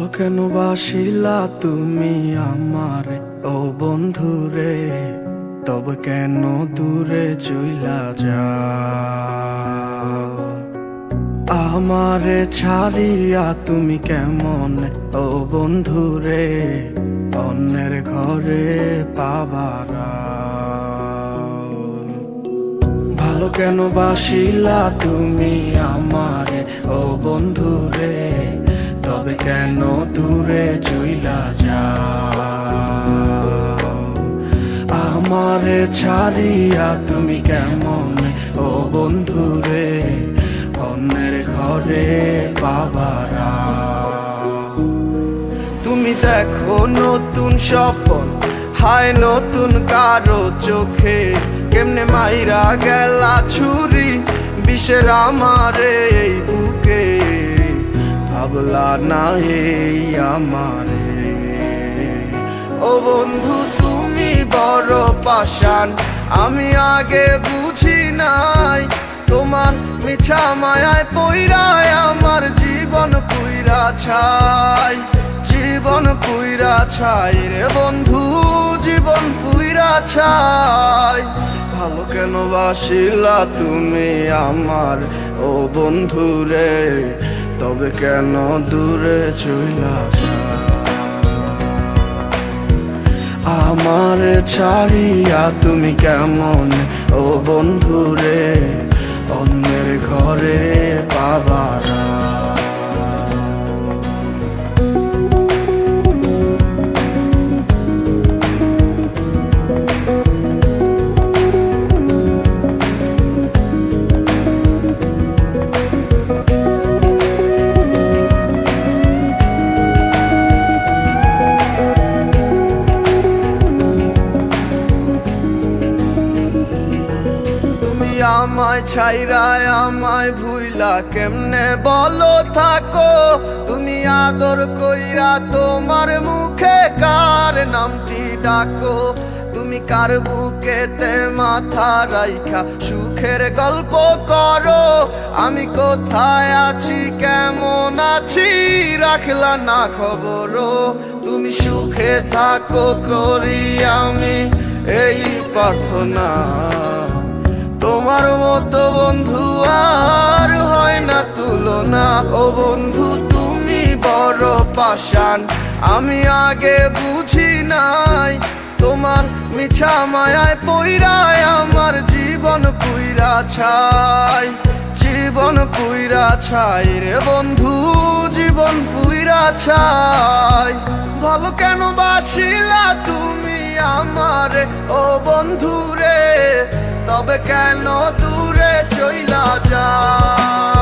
ভালো কেন বাসিলা তুমি আমারে ও বন্ধুরে, তবে কেন দূরে চইলা যাও? আমারে ছাড়িয়া তুমি কেমন ও বন্ধুরে অন্যের ঘরে পাবারা? ভালো কেন বাসিলা তুমি আমারে ও বন্ধুরে, তবে কেন দূরে চইলা যাও? আমারে ছাড়িয়া তুমি কেমন ও বন্ধুরে অন্যের ঘরে পাবারা? তুমি দেখো নতুন স্বপ্ন, হায় নতুন কারো চোখে, কেমনে মাইরা গেলা ছুরি বিষের আমারে এই বুকে। ভাবলা না এই আমারে ও বন্ধু, তুমি বড় পাষাণ, আমি আগে বুঝি নাই। তোমার মিছা মায়ায় পইরায় আমার জীবন পুইরা ছাই, জীবন পুইরা ছাই রে বন্ধু, জীবন পুইরা ছাই। ভালো কেন বাসিলা তুমি আমার ও বন্ধু রে, তবে কেন দূরে চইলা যাও? আমার ছাড়িয়া তুমি কেমন ও বন্ধু রে অন্যের ঘরে পাবারা? আমায় ছাইরায় আমায় ভুইলা কেমনে বলো থাকো? তুমি আদর কইরা তোমার মুখে কার নামটি ডাকো? তুমি কার বুকেতে মাথা রাইখা সুখের গল্প করো? আমি কোথায় আছি কেমন আছি রাখলা না খবর? তুমি সুখে থাকো করি আমি এই প্রার্থনা। তোমার মতো বন্ধু আর হয় না তুলনা। ও বন্ধু তুমি বড় পাষাণ, আমি আগে বুঝি নাই। তোমার মিছা মায়ায় পইরায় আমার জীবন পুইরা ছাই, জীবন পুইরা ছাই রে বন্ধু, জীবন পুইরা ছাই। ভালো কেন বাসিলা তুমি আমারে ও বন্ধু রে, তবে কেন দূরে চইলা যাও?